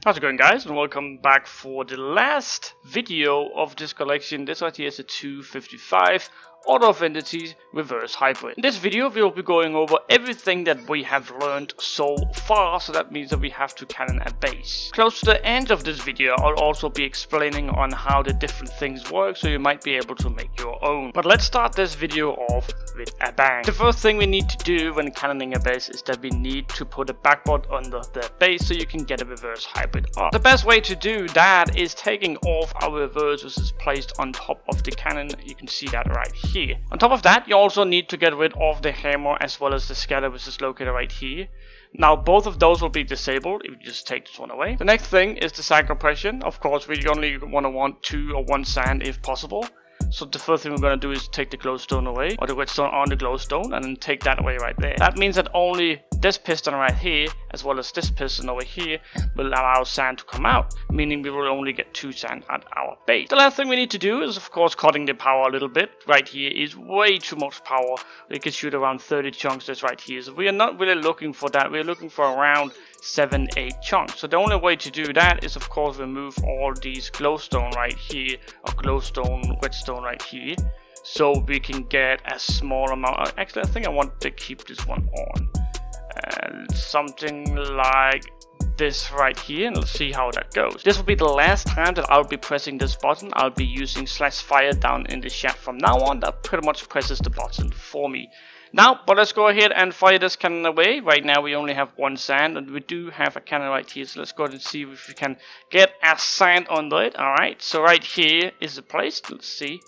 How's it going, guys, and welcome back for the last video of this collection. This right here is a 255 Order of Entities Reverse Hybrid. In this video we will be going over everything that we have learned so far, so that means that we have to cannon a base. Close to the end of this video I'll also be explaining on how the different things work, so you might be able to make your own. But let's start this video off with a bang. The first thing we need to do when cannoning a base is that we need to put a backboard under the base so you can get a reverse hybrid up. The best way to do that is taking off our reverse, which is placed on top of the cannon. You can see that right here. On top of that, you also need to get rid of the hammer as well as the scatter, which is located right here. Now both of those will be disabled if you just take this one away. The next thing is the sand compression. Of course, we only want 2 or 1 sand if possible. So the first thing we're going to do is take the glowstone away, or the redstone on the glowstone, and then take that away right there. That means that only this piston right here, as well as this piston over here, will allow sand to come out, meaning we will only get 2 sand at our base. The last thing we need to do is, of course, cutting the power a little bit. Right here is way too much power. We can shoot around 30 chunks just right here. So we are not really looking for that. We're looking for around 7-8 chunks. So the only way to do that is, of course, remove all these glowstone right here, or glowstone, redstone right here, so we can get a small amount. Actually, I think I want to keep this one on, and something like this right here, and let's see how that goes. This will be the last time that I'll be pressing this button. I'll be using /fire down in the chat from now on. That pretty much presses the button for me. Now, but let's go ahead and fire this cannon away. Right now we only have 1 sand, and we do have a cannon right here, so let's go ahead and see if we can get a sand under it. Alright, so right here is the place. Let's see.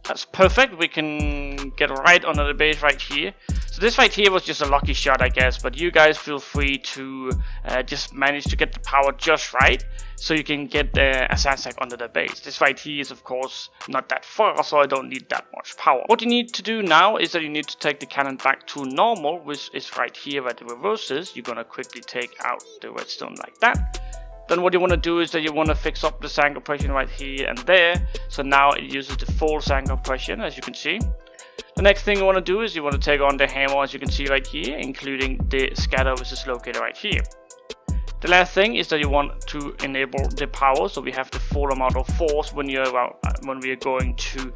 That's perfect. We can get right under the base right here. So this right here was just a lucky shot, I guess, but you guys feel free to just manage to get the power just right, so you can get a sand stack under the base. This right here is, of course, not that far, so I don't need that much power. What you need to do now is that you need to take the cannon back to normal, which is right here where the reverse is. You're gonna quickly take out the redstone like that. Then what you want to do is that you want to fix up the sand compression right here and there. So now it uses the full sand compression, as you can see. The next thing you want to do is you want to take on the hammer, as you can see right here, including the scatter, which is located right here. The last thing is that you want to enable the power, so we have the full amount of force when we are going to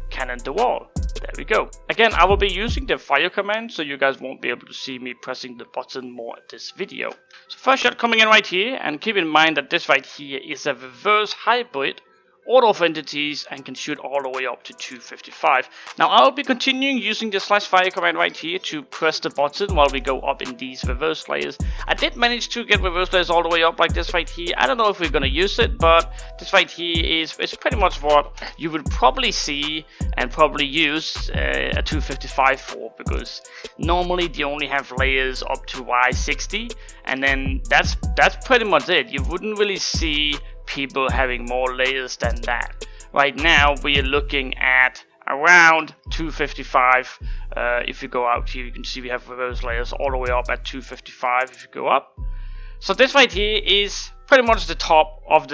cannon the wall. There we go. Again, I will be using the fire command, so you guys won't be able to see me pressing the button more in this video. So first shot coming in right here, and keep in mind that this right here is a reverse hybrid Order of Entities and can shoot all the way up to 255. Now I'll be continuing using the /fire command right here to press the button while we go up in these reverse layers. I did manage to get reverse layers all the way up like this right here. I don't know if we're gonna use it, but this right here is pretty much what you would probably see and probably use a 255 for, because normally they only have layers up to Y60, and then that's pretty much it. You wouldn't really see people having more layers than that. Right now we are looking at around 255. If you go out here, you can see we have reverse layers all the way up at 255 if you go up. So this right here is pretty much the top of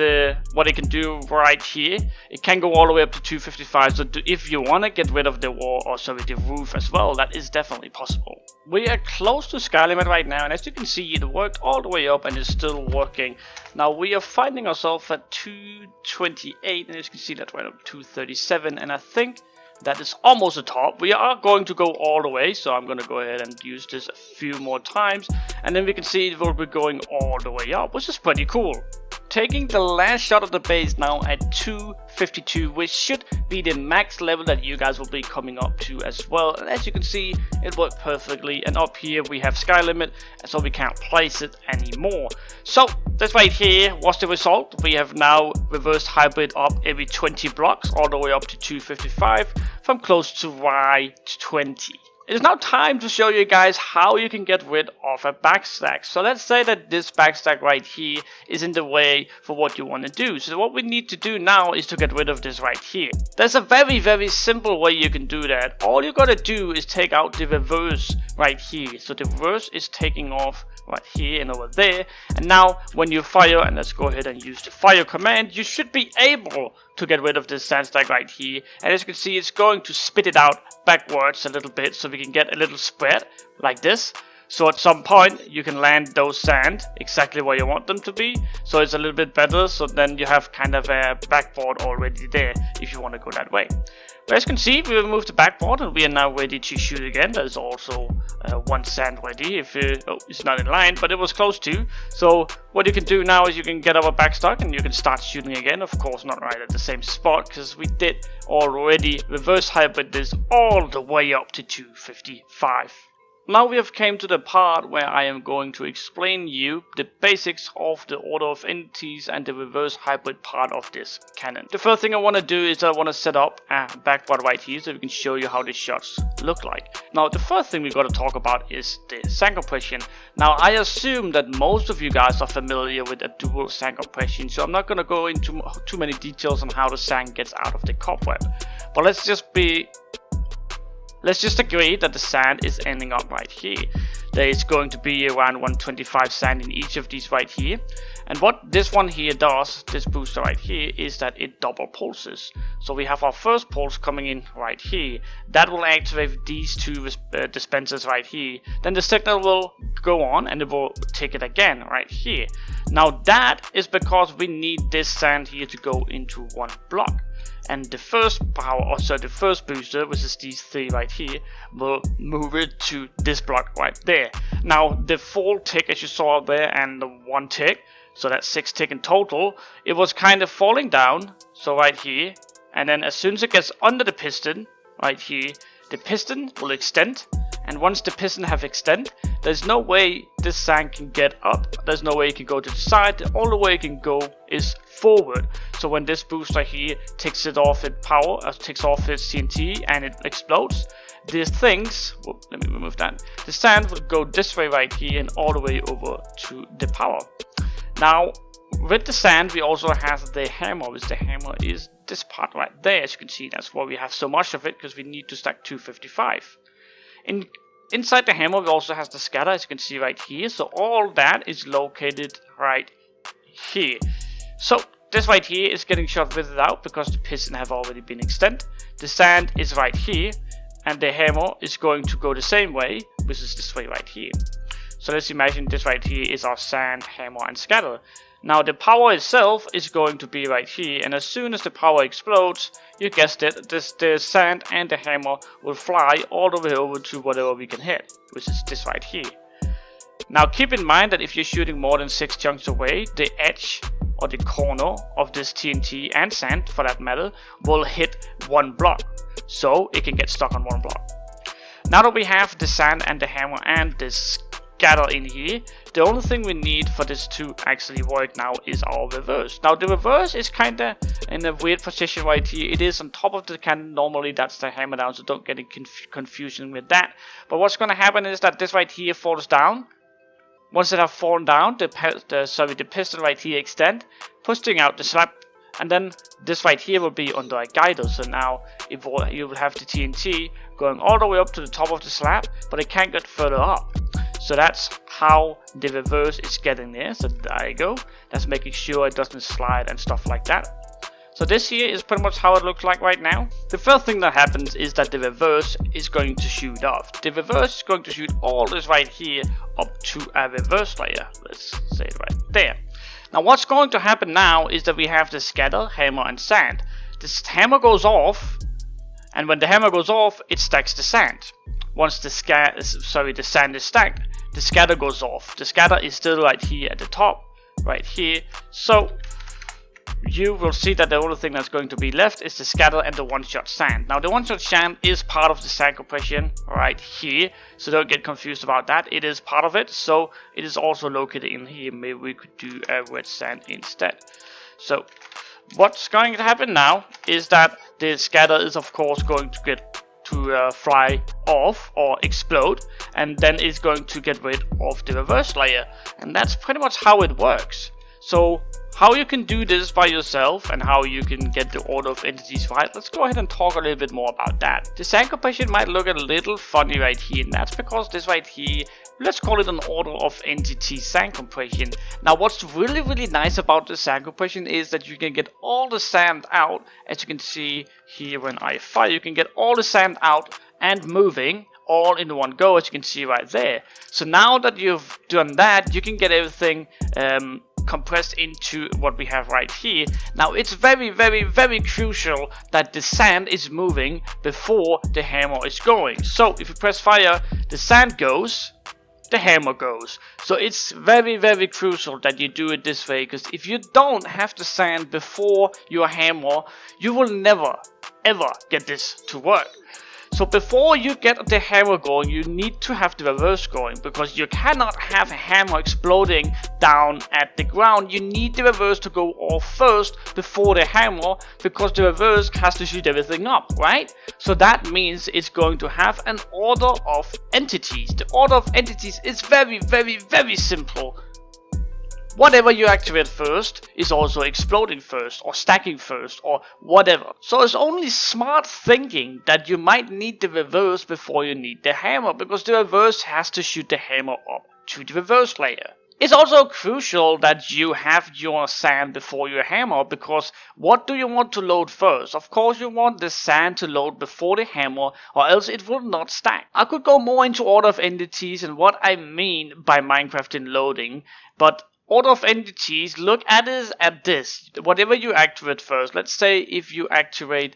what it can do right here. It can go all the way up to 255, so if you want to get rid of the wall, or sorry, the roof as well, that is definitely possible. We are close to sky limit right now, and as you can see, it worked all the way up and it's still working. Now we are finding ourselves at 228, and as you can see, that went up to 237, and I think that is almost the top. We are going to go all the way, so I'm going to go ahead and use this a few more times, and then we can see it will be going all the way up, which is pretty cool. Taking the last shot of the base now at 252, which should be the max level that you guys will be coming up to as well. And as you can see, it worked perfectly, and up here we have sky limit, so we can't place it anymore. So this right here was the result. We have now reversed hybrid up every 20 blocks all the way up to 255 from close to Y20. It is now time to show you guys how you can get rid of a backstack. So let's say that this backstack right here is in the way for what you want to do. So what we need to do now is to get rid of this right here. There's a very simple way you can do that. All you gotta do is take out the reverse right here. So the reverse is taking off right here and over there. And now when you fire, and let's go ahead and use the fire command, you should be able to get rid of this sand stack right here. And as you can see, it's going to spit it out backwards a little bit, so we can get a little spread like this. So at some point you can land those sand exactly where you want them to be, so it's a little bit better. So then you have kind of a backboard already there if you want to go that way. But as you can see, we removed the backboard and we are now ready to shoot again. There's also one sand ready. If it's not in line, but it was close to. So what you can do now is you can get our backstock and you can start shooting again. Of course, not right at the same spot because we did already reverse hybrid this all the way up to 255. Now we have came to the part where I am going to explain you the basics of the order of entities and the reverse hybrid part of this cannon. The first thing I want to do is I want to set up a backboard right here so we can show you how the shots look like. Now the first thing we got to talk about is the sand compression. Now I assume that most of you guys are familiar with a dual sand compression, so I'm not going to go into too many details on how the sand gets out of the cobweb. But let's just agree that the sand is ending up right here. There is going to be around 125 sand in each of these right here. And what this one here does, this booster right here, is that it double pulses. So we have our first pulse coming in right here. That will activate these two dispensers right here. Then the signal will go on and it will take it again right here. Now that is because we need this sand here to go into one block. And the first the first booster, which is these three right here, will move it to this block right there. Now the full tick, as you saw there, and the one tick, so that's 6 tick in total, it was kind of falling down, so right here, and then as soon as it gets under the piston, right here, the piston will extend, and once the piston have extended, there's no way this sand can get up, there's no way it can go to the side, the only way it can go is forward. So when this booster here takes it off its power, takes off its TNT and it explodes, these things, well, let me remove that, the sand will go this way right here and all the way over to the power. Now with the sand we also have the hammer, which the hammer is this part right there. As you can see, that's why we have so much of it, because we need to stack 255. Inside the hammer we also have the scatter, as you can see right here. So all that is located right here. So this right here is getting shot with it out because the piston have already been extended. The sand is right here and the hammer is going to go the same way, which is this way right here. So let's imagine this right here is our sand, hammer and scatter. Now the power itself is going to be right here, and as soon as the power explodes, you guessed it, the sand and the hammer will fly all the way over to whatever we can hit, which is this right here. Now keep in mind that if you're shooting more than 6 chunks away, the edge or the corner of this TNT and sand for that matter will hit one block, so it can get stuck on one block. Now that we have the sand and the hammer and this scatter in here, the only thing we need for this to actually work now is our reverse. Now the reverse is kinda in a weird position right here. It is on top of the cannon. Normally that's the hammer down, so don't get in confusion with that. But what's gonna happen is that this right here falls down. Once it has fallen down, the piston right here extend, pushing out the slab, and then this right here will be under a guider. So now you will have the TNT going all the way up to the top of the slab, but it can't get further up. So that's how the reverse is getting there. So there you go. That's making sure it doesn't slide and stuff like that. So this here is pretty much how it looks like right now. The first thing that happens is that the reverse is going to shoot off. The reverse is going to shoot all this right here up to a reverse layer. Let's say it right there. Now what's going to happen now is that we have the scatter, hammer and sand. This hammer goes off, and when the hammer goes off, it stacks the sand. Once the sand is stacked, the scatter goes off. The scatter is still right here at the top, right here. So you will see that the only thing that's going to be left is the scatter and the one-shot sand. Now the one-shot sand is part of the sand compression right here, so don't get confused about that. It is part of it, so it is also located in here. Maybe we could do a red sand instead. So what's going to happen now is that the scatter is of course going to get to fly off or explode, and then it's going to get rid of the reverse layer, and that's pretty much how it works. So how you can do this by yourself and how you can get the order of entities right, let's go ahead and talk a little bit more about that. The sand compression might look a little funny right here, and that's because this right here, let's call it an order of entity sand compression. Now what's really nice about the sand compression is that you can get all the sand out. As you can see here when I fire, you can get all the sand out and moving all in one go, as you can see right there. So now that you've done that, you can get everything compressed into what we have right here. Now it's very crucial that the sand is moving before the hammer is going. So if you press fire, the sand goes, the hammer goes. So it's very crucial that you do it this way, because if you don't have the sand before your hammer, you will never ever get this to work. So before you get the hammer going, you need to have the reverse going, because you cannot have a hammer exploding down at the ground. You need the reverse to go off first before the hammer, because the reverse has to shoot everything up, right? So that means it's going to have an order of entities. The order of entities is very simple. Whatever you activate first is also exploding first, or stacking first, or whatever. So it's only smart thinking that you might need the reverse before you need the hammer, because the reverse has to shoot the hammer up to the reverse layer. It's also crucial that you have your sand before your hammer, because what do you want to load first? Of course you want the sand to load before the hammer, or else it will not stack. I could go more into order of entities and what I mean by Minecraft in loading, but order of entities, look at this. Whatever you activate first, let's say if you activate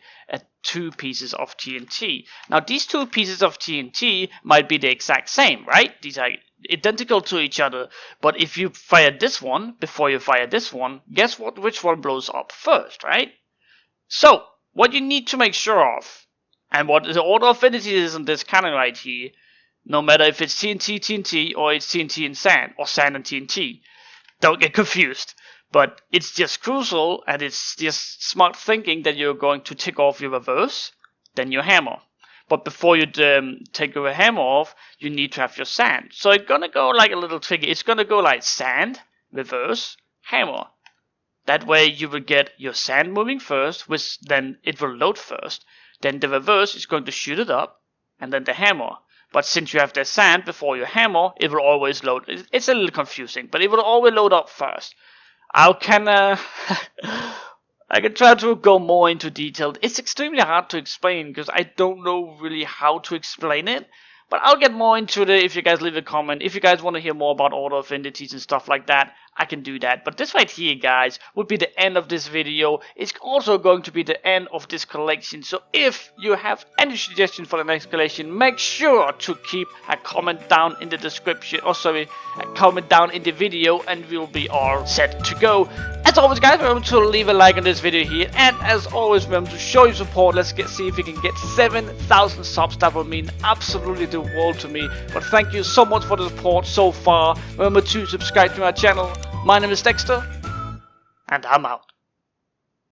2 pieces of TNT. Now these 2 pieces of TNT might be the exact same, right? These are identical to each other. But if you fire this one before you fire this one, guess what? Which one blows up first, right? So what you need to make sure of, and what the order of entities is in this cannon right here, no matter if it's TNT, or it's TNT and sand, or sand and TNT. Don't get confused, but it's just crucial, and it's just smart thinking that you're going to tick off your reverse, then your hammer. But before you take your hammer off, you need to have your sand. So it's gonna go like a little tricky. It's gonna go like sand, reverse, hammer. That way you will get your sand moving first, which then it will load first. Then the reverse is going to shoot it up, and then the hammer. But since you have the sand before your hammer, it will always load. It's a little confusing, but it will always load up first. I can try to go more into detail. It's extremely hard to explain because I don't know really how to explain it. But I'll get more into it if you guys leave a comment. If you guys want to hear more about order of entities and stuff like that, I can do that. But this right here, guys, would be the end of this video. It's also going to be the end of this collection. So if you have any suggestions for the next collection, make sure to keep a comment down in the description. Oh, sorry, a comment down in the video, and we'll be all set to go. As always, guys, remember to leave a like on this video here, and as always, remember to show your support. Let's see if we can get 7,000 subs. That will mean absolutely the world to me. But thank you so much for the support so far. Remember to subscribe to my channel. My name is Dexter, and I'm out.